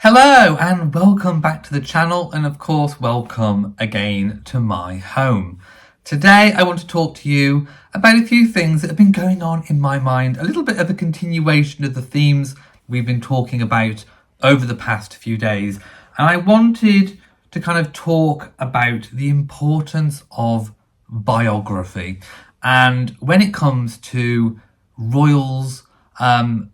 Hello and welcome back to the channel, and of course welcome again to my home. Today I want to talk to you about a few things that have been going on in my mind, a little bit of a continuation of the themes we've been talking about over the past few days. And I wanted to kind of talk about the importance of biography and when it comes to royals in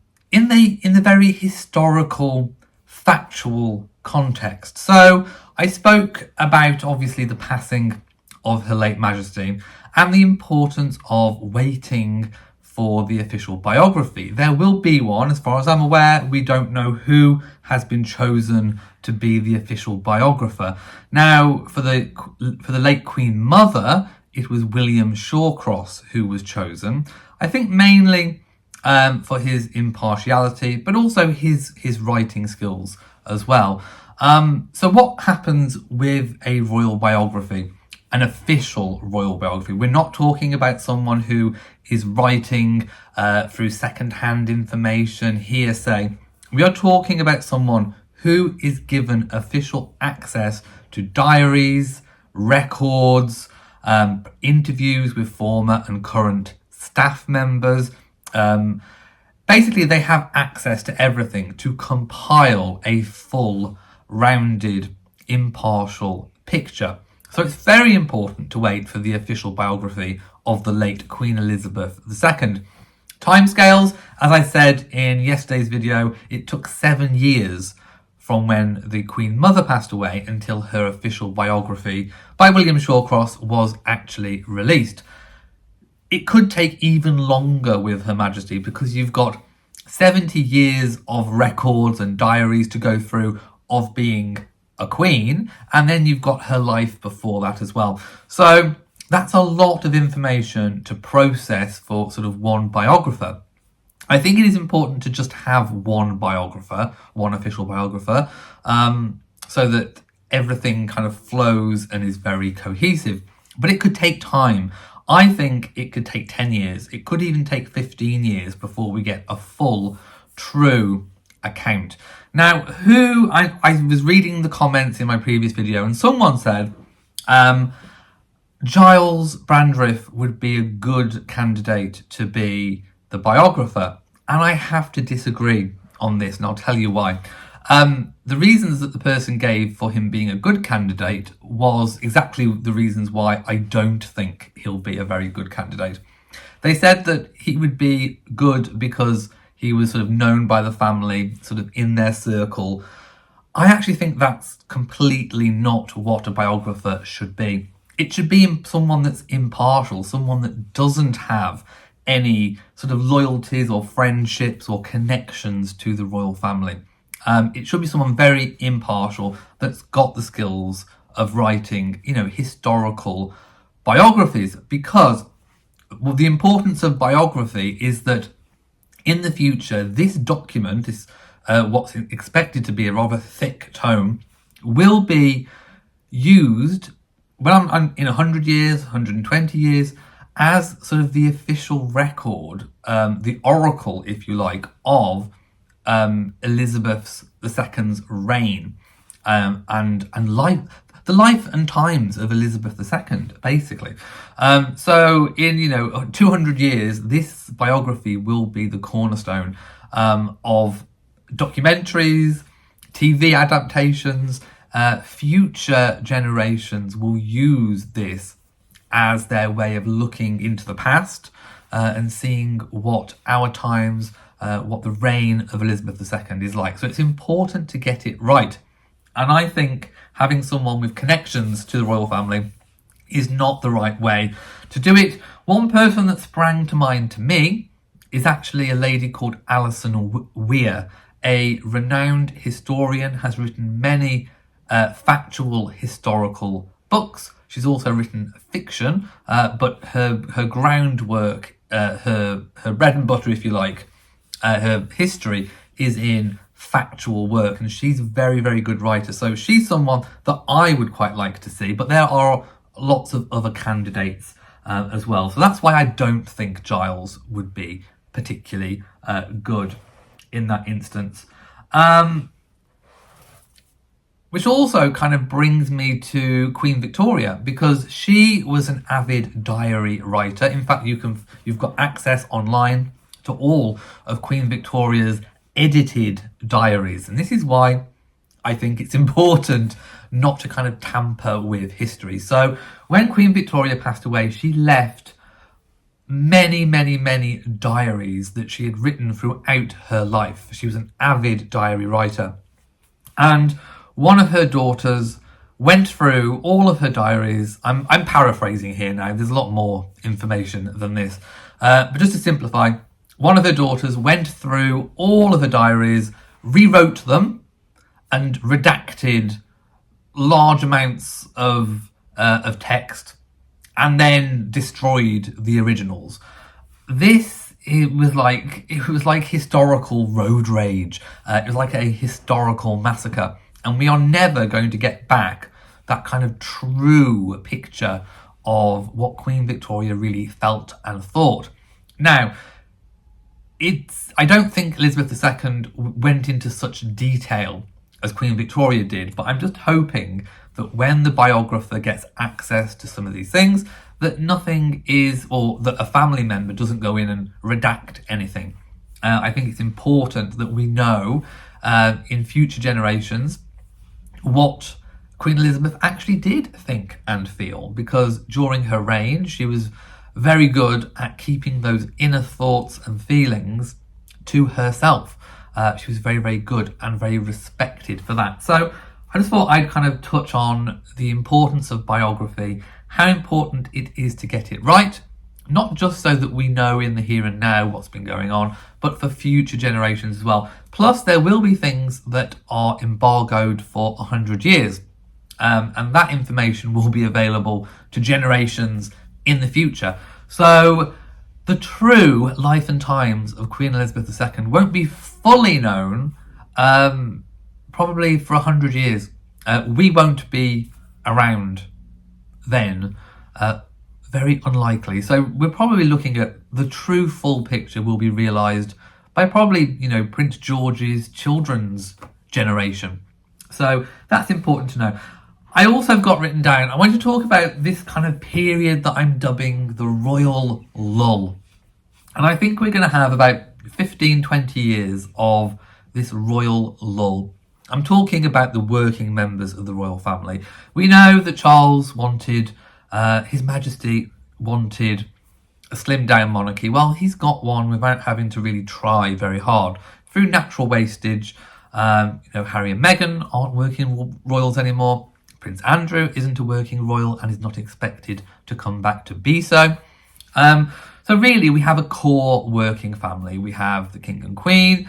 the very historical factual context. So I spoke about obviously the passing of Her late Majesty and the importance of waiting for the official biography. There will be one, as far as I'm aware. We don't know who has been chosen to be the official biographer. Now, for the late Queen Mother, it was William Shawcross who was chosen. I think mainly for his impartiality, but also his writing skills as well. So what happens with a royal biography, an official royal biography? We're not talking about someone who is writing through second-hand information, hearsay. We are talking about someone who is given official access to diaries, records, interviews with former and current staff members. Basically, they have access to everything to compile a full, rounded, impartial picture. So it's very important to wait for the official biography of the late Queen Elizabeth II. Timescales, as I said in yesterday's video, it took 7 years from when the Queen Mother passed away until her official biography by William Shawcross was actually released. It could take even longer with Her Majesty because you've got 70 years of records and diaries to go through of being a queen, and then you've got her life before that as well. So that's a lot of information to process for sort of one biographer. I think it is important to just have one biographer, one official biographer, so that everything kind of flows and is very cohesive. But it could take time. I think it could take 10 years. It could even take 15 years before we get a full, true account. Now, I was reading the comments in my previous video, and someone said Giles Brandreth would be a good candidate to be the biographer. And I have to disagree on this, and I'll tell you why. The reasons that the person gave for him being a good candidate was exactly the reasons why I don't think he'll be a very good candidate. They said that he would be good because he was sort of known by the family, sort of in their circle. I actually think that's completely not what a biographer should be. It should be someone that's impartial, someone that doesn't have any sort of loyalties or friendships or connections to the royal family. It should be someone very impartial that's got the skills of writing, historical biographies. Because the importance of biography is that in the future, this document, what's expected to be a rather thick tome, will be used when I'm in 100 years, 120 years, as sort of the official record, the oracle, if you like, of Elizabeth II's reign and life, the life and times of Elizabeth II, basically. So in 200 years, this biography will be the cornerstone of documentaries, TV adaptations. Future generations will use this as their way of looking into the past and seeing what our times, what the reign of Elizabeth II is like. So it's important to get it right. And I think having someone with connections to the royal family is not the right way to do it. One person that sprang to mind to me is actually a lady called Alison Weir, a renowned historian, has written many factual historical books. She's also written fiction, but her groundwork, her bread and butter, if you like, her history is in factual work, and she's a very, very good writer. So she's someone that I would quite like to see, but there are lots of other candidates as well. So that's why I don't think Giles would be particularly good in that instance. Which also kind of brings me to Queen Victoria, because she was an avid diary writer. In fact, you've got access online to all of Queen Victoria's edited diaries. And this is why I think it's important not to kind of tamper with history. So when Queen Victoria passed away, she left many, many, many diaries that she had written throughout her life. She was an avid diary writer. And one of her daughters went through all of her diaries. I'm paraphrasing here now. There's a lot more information than this. But just to simplify, one of her daughters went through all of her diaries, rewrote them, and redacted large amounts of text, and then destroyed the originals. It was like historical road rage. It was like a historical massacre, and we are never going to get back that kind of true picture of what Queen Victoria really felt and thought. Now, I don't think Elizabeth II went into such detail as Queen Victoria did, but I'm just hoping that when the biographer gets access to some of these things, that nothing is, or that a family member doesn't go in and redact anything. I think it's important that we know in future generations what Queen Elizabeth actually did think and feel, because during her reign, she was very good at keeping those inner thoughts and feelings to herself. She was very, very good and very respected for that. So I just thought I'd kind of touch on the importance of biography, how important it is to get it right, not just so that we know in the here and now what's been going on, but for future generations as well. Plus, there will be things that are embargoed for 100 years, and that information will be available to generations in the future. So the true life and times of Queen Elizabeth II won't be fully known probably for 100 years. We won't be around then, very unlikely. So we're probably looking at the true full picture will be realised by probably, Prince George's children's generation. So that's important to know. I also got written down, I want to talk about this kind of period that I'm dubbing the royal lull. And I think we're going to have about 15-20 years of this royal lull. I'm talking about the working members of the royal family. We know that Charles wanted, His Majesty wanted a slimmed down monarchy. Well, he's got one without having to really try very hard. Through natural wastage, Harry and Meghan aren't working royals anymore. Prince Andrew isn't a working royal and is not expected to come back to be so. So really, we have a core working family. We have the King and Queen,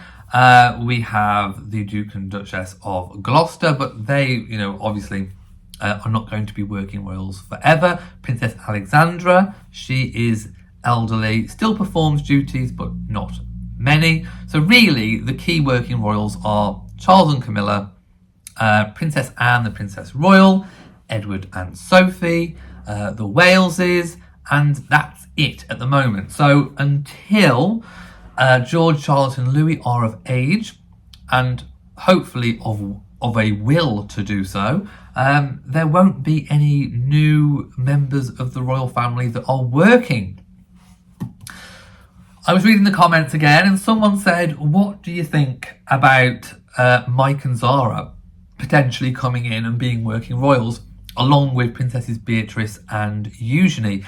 we have the Duke and Duchess of Gloucester, but they, obviously are not going to be working royals forever. Princess Alexandra, she is elderly, still performs duties, but not many. So really, the key working royals are Charles and Camilla, Princess Anne, the Princess Royal, Edward and Sophie, the Waleses, and that's it at the moment. So until George, Charlotte and Louis are of age, and hopefully of a will to do so, there won't be any new members of the royal family that are working. I was reading the comments again, and someone said, what do you think about Mike and Zara potentially coming in and being working royals, along with Princesses Beatrice and Eugenie?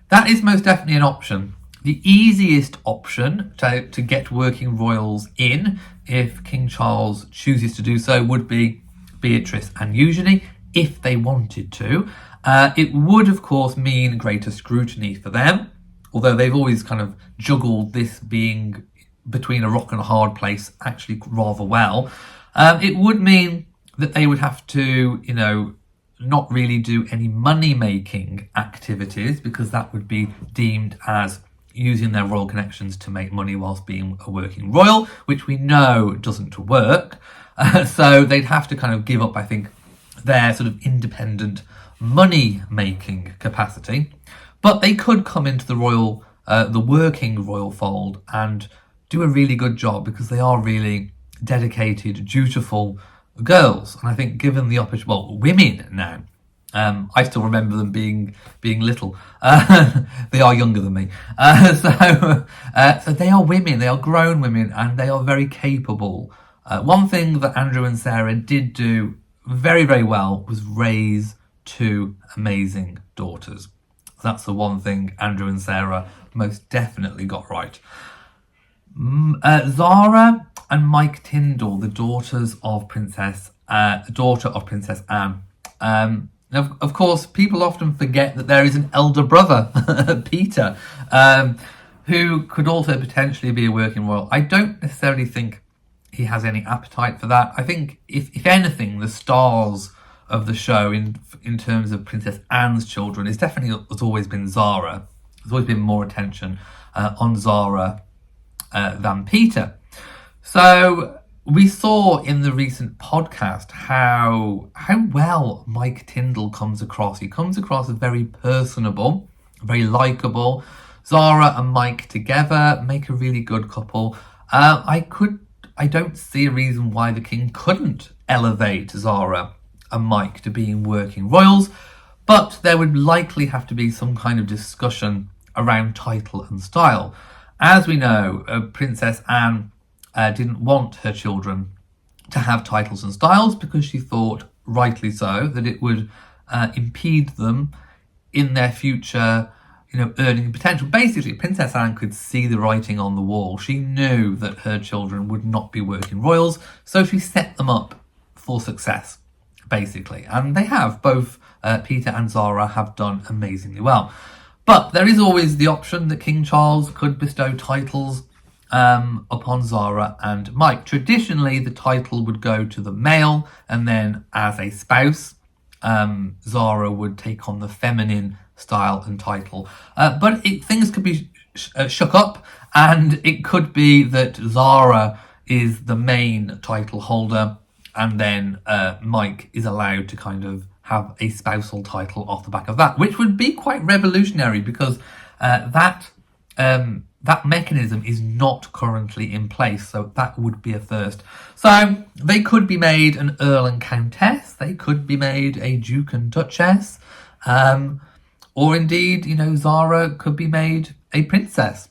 That is most definitely an option. The easiest option to get working royals in, if King Charles chooses to do so, would be Beatrice and Eugenie, if they wanted to. It would, of course, mean greater scrutiny for them, although they've always kind of juggled this being between a rock and a hard place actually rather well. It would mean that they would have to, not really do any money-making activities, because that would be deemed as using their royal connections to make money whilst being a working royal, which we know doesn't work. So they'd have to kind of give up, I think, their sort of independent money-making capacity. But they could come into the working royal fold and do a really good job, because they are really dedicated, dutiful, girls. And I think given the opportunity, well, women now, I still remember them being little. They are younger than me. So they are women, they are grown women, and they are very capable. One thing that Andrew and Sarah did do very, very well was raise two amazing daughters. That's the one thing Andrew and Sarah most definitely got right. Zara and Mike Tyndall, the daughter of Princess Anne. Of course, people often forget that there is an elder brother, Peter, who could also potentially be a working royal. I don't necessarily think he has any appetite for that. I think, if anything, the stars of the show in terms of Princess Anne's children has always been Zara. There's always been more attention on Zara than Peter. So we saw in the recent podcast how well Mike Tyndall comes across. He comes across as very personable, very likeable. Zara and Mike together make a really good couple. I don't see a reason why the king couldn't elevate Zara and Mike to being working royals, but there would likely have to be some kind of discussion around title and style. As we know, Princess Anne didn't want her children to have titles and styles because she thought, rightly so, that it would impede them in their future, earning potential. Basically, Princess Anne could see the writing on the wall. She knew that her children would not be working royals, so she set them up for success, basically. And they have. Both Peter and Zara have done amazingly well. But there is always the option that King Charles could bestow titles upon Zara and Mike. Traditionally, the title would go to the male, and then as a spouse, Zara would take on the feminine style and title. But things could be shook up, and it could be that Zara is the main title holder, and then Mike is allowed to kind of have a spousal title off the back of that, which would be quite revolutionary because that mechanism is not currently in place, so that would be a first. So they could be made an Earl and Countess, they could be made a Duke and Duchess, or indeed, Zara could be made a Princess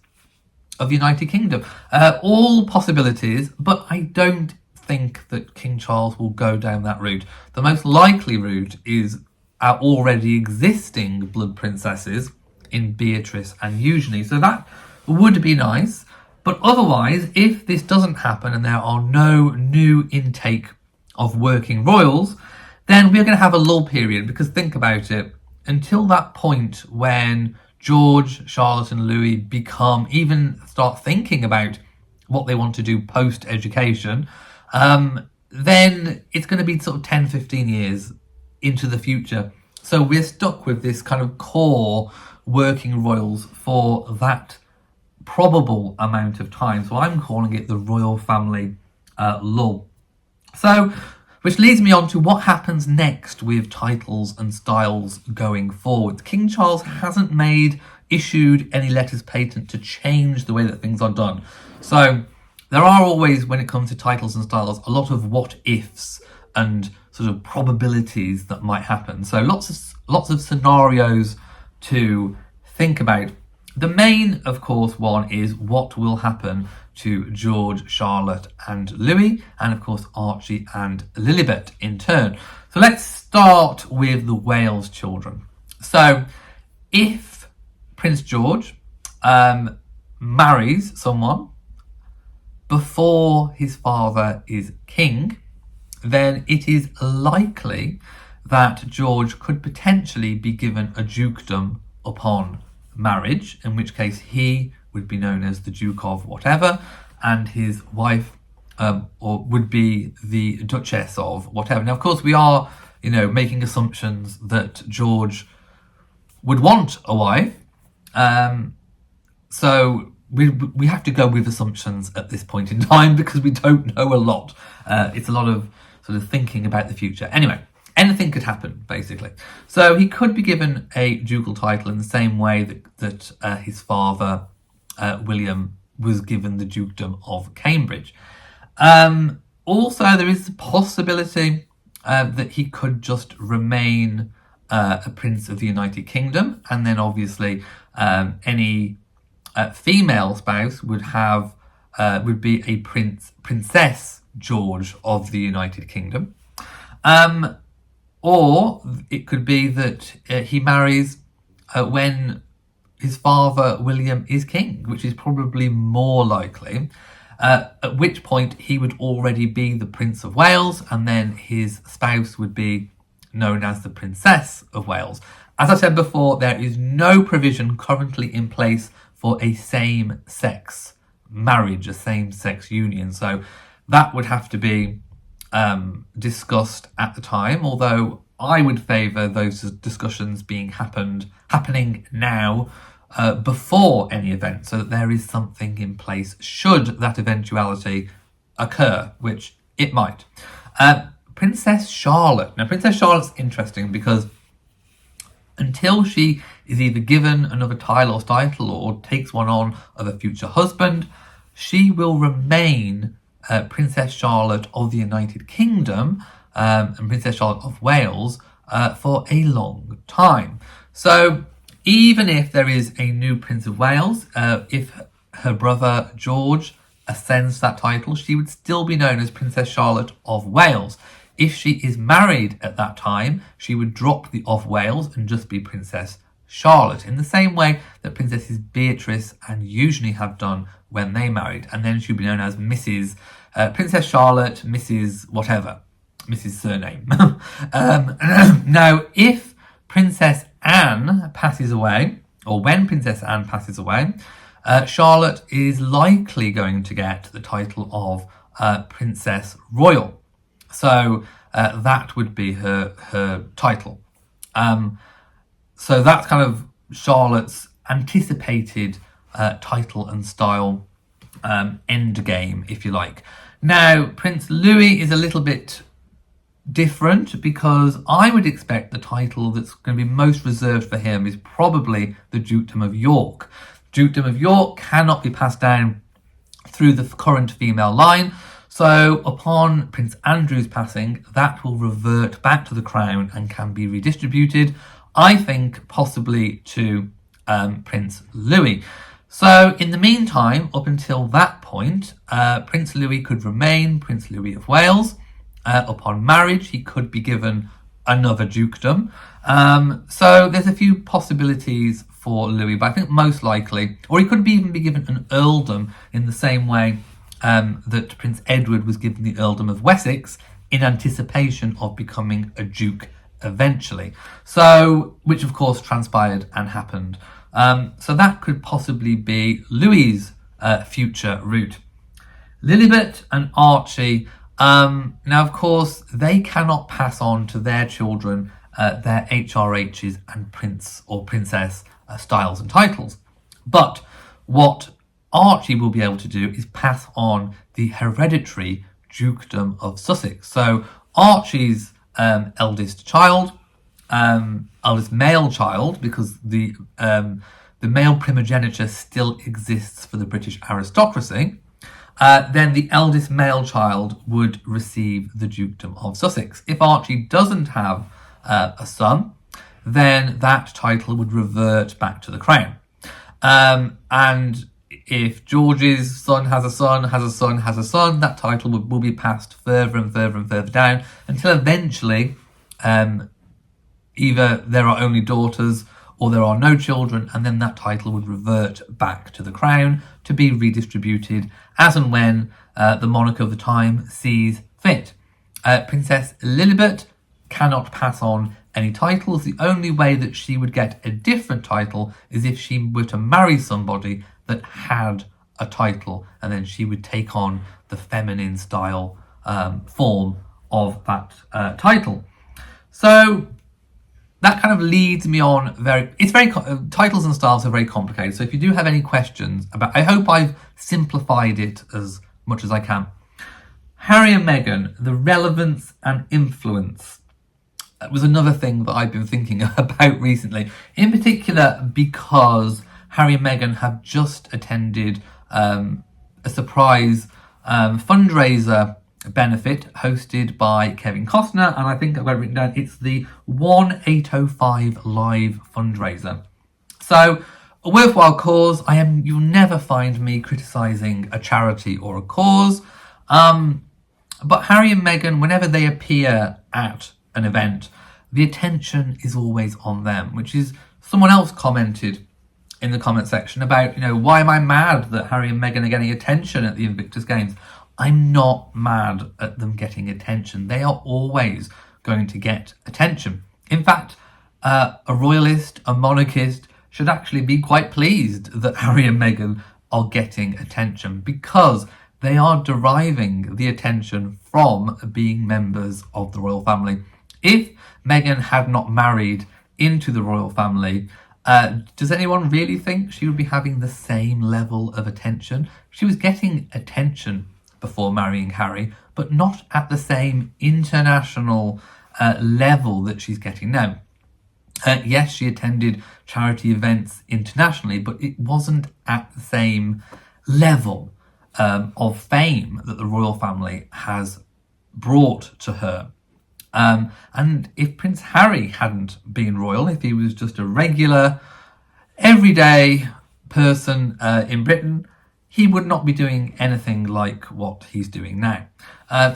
of the United Kingdom. All possibilities, but I don't think that King Charles will go down that route. The most likely route is our already existing blood princesses in Beatrice and Eugenie. So that would be nice. But otherwise, if this doesn't happen and there are no new intake of working royals, then we're going to have a lull period, because think about it, until that point when George, Charlotte and Louis even start thinking about what they want to do post-education, then it's going to be sort of 10, 15 years into the future. So we're stuck with this kind of core working royals for that probable amount of time. So I'm calling it the royal family lull. So, which leads me on to what happens next with titles and styles going forward. King Charles hasn't issued any letters patent to change the way that things are done. So there are always, when it comes to titles and styles, a lot of what ifs and sort of probabilities that might happen. So lots of scenarios to think about. The main, of course, one is what will happen to George, Charlotte and Louis, and of course Archie and Lilibet in turn. So let's start with the Wales children. So if Prince George marries someone before his father is king, then it is likely that George could potentially be given a dukedom upon marriage, in which case he would be known as the Duke of whatever, and his wife would be the Duchess of whatever. Now, of course, we are, making assumptions that George would want a wife, so we have to go with assumptions at this point in time because we don't know a lot. It's a lot of sort of thinking about the future. Anyway, anything could happen, basically. So he could be given a ducal title in the same way that his father, William, was given the dukedom of Cambridge. Also, there is the possibility that he could just remain a prince of the United Kingdom, and then obviously any female spouse would be a Princess George of the United Kingdom. Or it could be that he marries when his father William is king, which is probably more likely. At which point he would already be the Prince of Wales, and then his spouse would be known as the Princess of Wales. As I said before, there is no provision currently in place for a same-sex marriage, a same-sex union. So that would have to be discussed at the time, although I would favour those discussions being happening now before any event, so that there is something in place should that eventuality occur, which it might. Princess Charlotte. Now, Princess Charlotte's interesting because until she is either given another title or takes one on of a future husband, she will remain Princess Charlotte of the United Kingdom and Princess Charlotte of Wales for a long time. So even if there is a new Prince of Wales, if her brother George ascends that title, she would still be known as Princess Charlotte of Wales. If she is married at that time, she would drop the of Wales and just be Princess Charlotte, in the same way that Princesses Beatrice and Eugenie have done when they married. And then she would be known as Mrs. Princess Charlotte, Mrs. whatever, Mrs. surname. Now, if Princess Anne passes away, or when Princess Anne passes away, Charlotte is likely going to get the title of Princess Royal. So that would be her title. So that's kind of Charlotte's anticipated title and style end game, if you like. Now, Prince Louis is a little bit different because I would expect the title that's going to be most reserved for him is probably the Dukedom of York. Dukedom of York cannot be passed down through the current female line. So upon Prince Andrew's passing, that will revert back to the crown and can be redistributed, I think, possibly to Prince Louis. So in the meantime, up until that point, Prince Louis could remain Prince Louis of Wales. Upon marriage, he could be given another dukedom. So there's a few possibilities for Louis, but I think most likely, or he could even be given an earldom in the same way that Prince Edward was given the earldom of Wessex in anticipation of becoming a duke eventually. So, which of course transpired and happened. So that could possibly be Louis's future route. Lilibet and Archie, now of course they cannot pass on to their children their HRHs and prince or princess styles and titles. But what Archie will be able to do is pass on the hereditary dukedom of Sussex. So Archie's eldest child, eldest male child, because the male primogeniture still exists for the British aristocracy, then the eldest male child would receive the dukedom of Sussex. If Archie doesn't have a son, then that title would revert back to the crown. And if George's son has a son, that title will be passed further and further and further down until eventually either there are only daughters or there are no children, and then that title would revert back to the crown to be redistributed as and when the monarch of the time sees fit. Princess Lilibet cannot pass on any titles. The only way that she would get a different title is if she were to marry somebody that had a title, and then she would take on the feminine style form of that title. So that kind of leads me on titles and styles are very complicated. So if you do have any questions about, I hope I've simplified it as much as I can. Harry and Meghan, the relevance and influence was another thing that I've been thinking about recently, in particular because Harry and Meghan have just attended a surprise fundraiser benefit hosted by Kevin Costner, and I think I've got it written down, it's the 1805 Live fundraiser. So, a worthwhile cause. You'll never find me criticising a charity or a cause. But Harry and Meghan, whenever they appear at an event, the attention is always on them, which is, someone else commented in the comment section about, why am I mad that Harry and Meghan are getting attention at the Invictus Games? I'm not mad at them getting attention. They are always going to get attention. In fact, a royalist, a monarchist, should actually be quite pleased that Harry and Meghan are getting attention, because they are deriving the attention from being members of the royal family. If Meghan had not married into the royal family, does anyone really think she would be having the same level of attention? She was getting attention before marrying Harry, but not at the same international level that she's getting now. Yes, she attended charity events internationally, but it wasn't at the same level of fame that the royal family has brought to her. And if Prince Harry hadn't been royal, if he was just a regular, everyday person in Britain, he would not be doing anything like what he's doing now.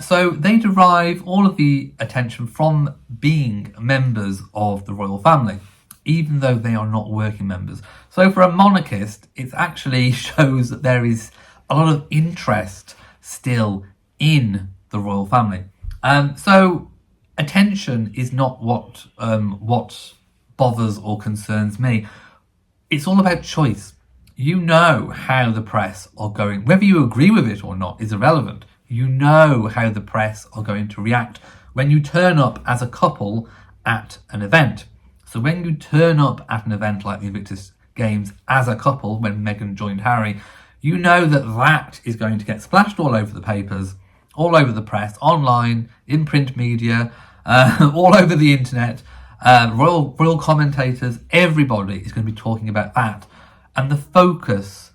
So they derive all of the attention from being members of the royal family, even though they are not working members. So for a monarchist, it actually shows that there is a lot of interest still in the royal family. So attention is not what bothers or concerns me. It's all about choice. You know how the press are going, whether you agree with it or not is irrelevant. You know how the press are going to react when you turn up as a couple at an event. So when you turn up at an event like the Invictus Games as a couple, when Meghan joined Harry, you know that that is going to get splashed all over the papers, all over the press, online, in print media, all over the internet. Royal commentators, everybody is going to be talking about that. And the focus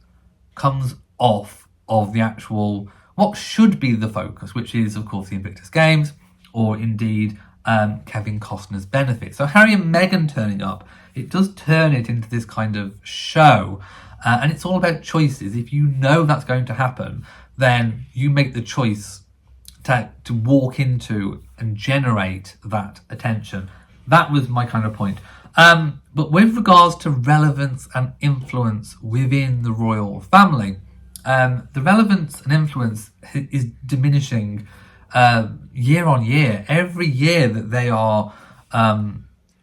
comes off of the actual, what should be the focus, which is, of course, the Invictus Games, or indeed Kevin Costner's benefit. So Harry and Meghan turning up, it does turn it into this kind of show. And it's all about choices. If you know that's going to happen, then you make the choice to walk into and generate that attention. That was my kind of point. But with regards to relevance and influence within the royal family, the relevance and influence is diminishing year on year. Every year that they are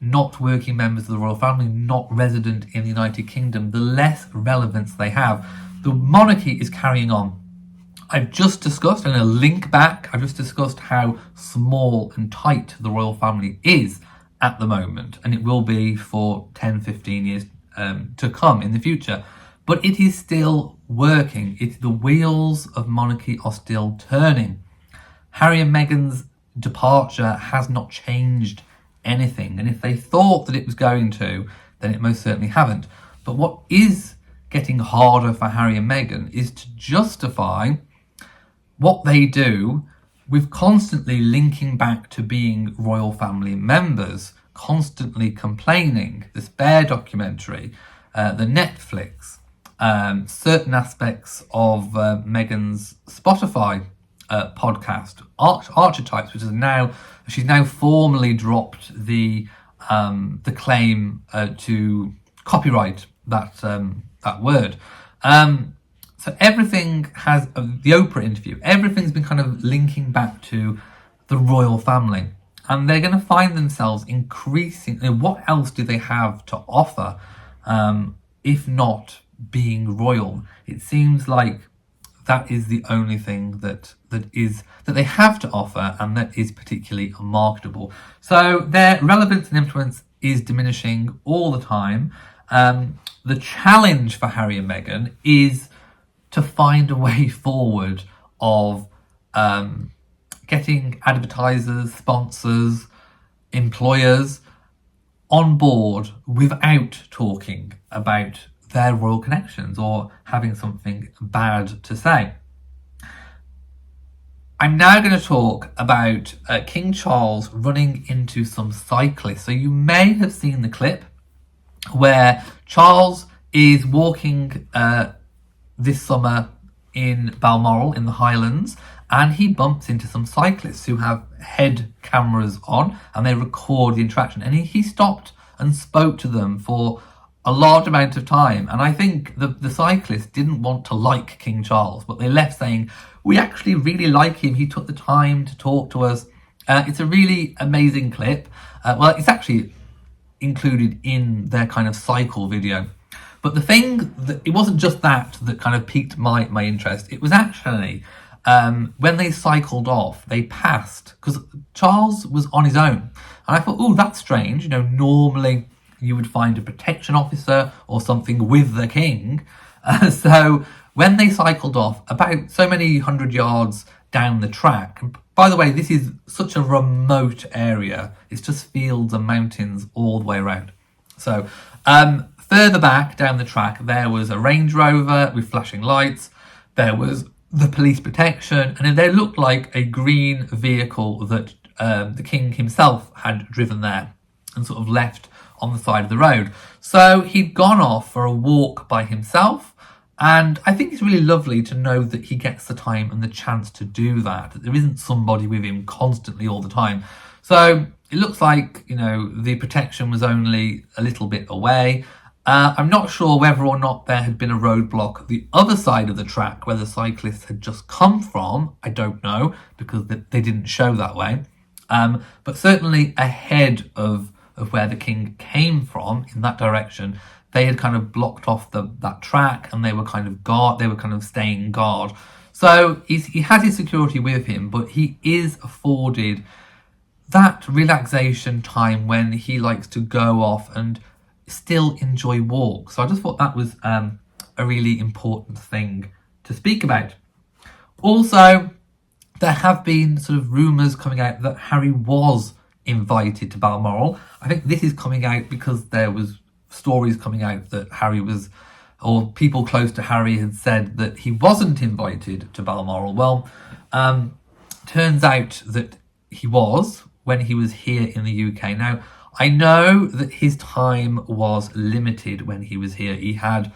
not working members of the royal family, not resident in the United Kingdom, the less relevance they have. The monarchy is carrying on. I've just discussed, and a link back, I've just discussed how small and tight the royal family is at the moment, and it will be for 10, 15 years to come in the future. But it is still working. The wheels of monarchy are still turning. Harry and Meghan's departure has not changed anything, and if they thought that it was going to, then it most certainly haven't. But what is getting harder for Harry and Meghan is to justify what they do with constantly linking back to being royal family members, constantly complaining. This Bear documentary, the Netflix, certain aspects of Meghan's Spotify podcast, Archetypes, which is now, she's now formally dropped the claim to copyright that word. So everything has, the Oprah interview, everything's been kind of linking back to the royal family. And they're going to find themselves increasingly, what else do they have to offer if not being royal? It seems like that is the only thing that they have to offer, and that is particularly marketable. So their relevance and influence is diminishing all the time. The challenge for Harry and Meghan is to find a way forward of getting advertisers, sponsors, employers on board without talking about their royal connections or having something bad to say. I'm now going to talk about King Charles running into some cyclists. So you may have seen the clip where Charles is walking this summer in Balmoral in the Highlands, and he bumps into some cyclists who have head cameras on and they record the interaction. And he stopped and spoke to them for a large amount of time. And I think the cyclists didn't want to like King Charles, but they left saying, we actually really like him. He took the time to talk to us. It's a really amazing clip. Well, it's actually included in their kind of cycle video. But the thing that it wasn't just that kind of piqued my interest. It was actually when they cycled off, they passed, because Charles was on his own. And I thought, oh, that's strange. You know, normally you would find a protection officer or something with the king. So when they cycled off about so many 100 yards down the track, and by the way, this is such a remote area. It's just fields and mountains all the way around. So further back down the track, there was a Range Rover with flashing lights. There was the police protection, and they looked like a green vehicle that the king himself had driven there and sort of left on the side of the road. So he'd gone off for a walk by himself, and I think it's really lovely to know that he gets the time and the chance to do that there isn't somebody with him constantly all the time. So it looks like, you know, the protection was only a little bit away. I'm not sure whether or not there had been a roadblock the other side of the track where the cyclists had just come from. I don't know, because they didn't show that way. But certainly ahead of where the king came from in that direction, they had kind of blocked off that track, and they were kind of staying guard. So he has his security with him, but he is afforded that relaxation time when he likes to go off and still enjoy walks. So I just thought that was a really important thing to speak about. Also, there have been sort of rumours coming out that Harry was invited to Balmoral. I think this is coming out because there was stories coming out that Harry was, or people close to Harry had said that he wasn't invited to Balmoral. Well, turns out that he was when he was here in the UK. Now, I know that his time was limited when he was here. He had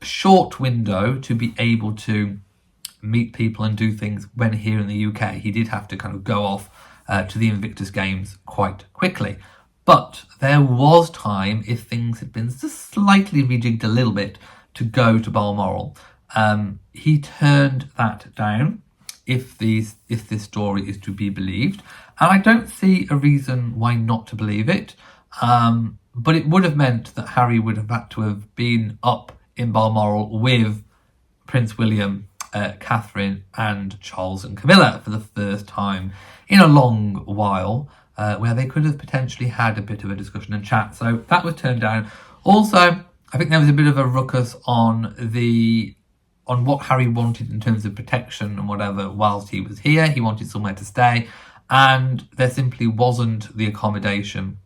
a short window to be able to meet people and do things when here in the UK. He did have to kind of go off to the Invictus Games quite quickly. But there was time, if things had been just slightly rejigged a little bit, to go to Balmoral. He turned that down, if this story is to be believed. And I don't see a reason why not to believe it. But it would have meant that Harry would have had to have been up in Balmoral with Prince William, Catherine and Charles and Camilla for the first time in a long while, where they could have potentially had a bit of a discussion and chat. So that was turned down. Also, I think there was a bit of a ruckus on what Harry wanted in terms of protection and whatever whilst he was here. He wanted somewhere to stay, and there simply wasn't the accommodation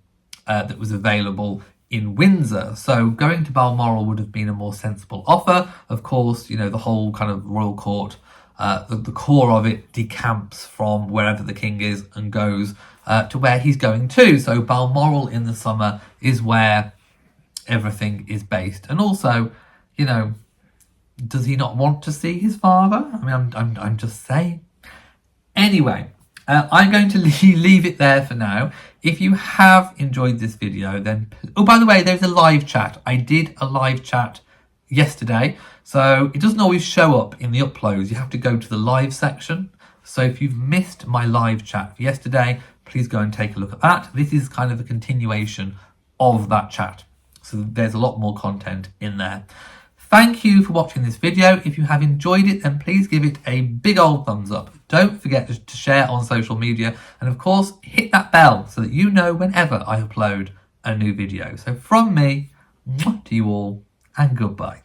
that was available in Windsor. So going to Balmoral would have been a more sensible offer. Of course, you know, the whole kind of royal court, the core of it decamps from wherever the king is and goes to where he's going to. So Balmoral in the summer is where everything is based. And also, you know, does he not want to see his father? I mean, I'm just saying. Anyway, I'm going to leave it there for now. If you have enjoyed this video, then... Oh, by the way, there's a live chat. I did a live chat yesterday, so it doesn't always show up in the uploads. You have to go to the live section. So if you've missed my live chat yesterday, please go and take a look at that. This is kind of a continuation of that chat. So there's a lot more content in there. Thank you for watching this video. If you have enjoyed it, then please give it a big old thumbs up. Don't forget to share on social media. And of course, hit that bell so that you know whenever I upload a new video. So from me, to you all, and goodbye.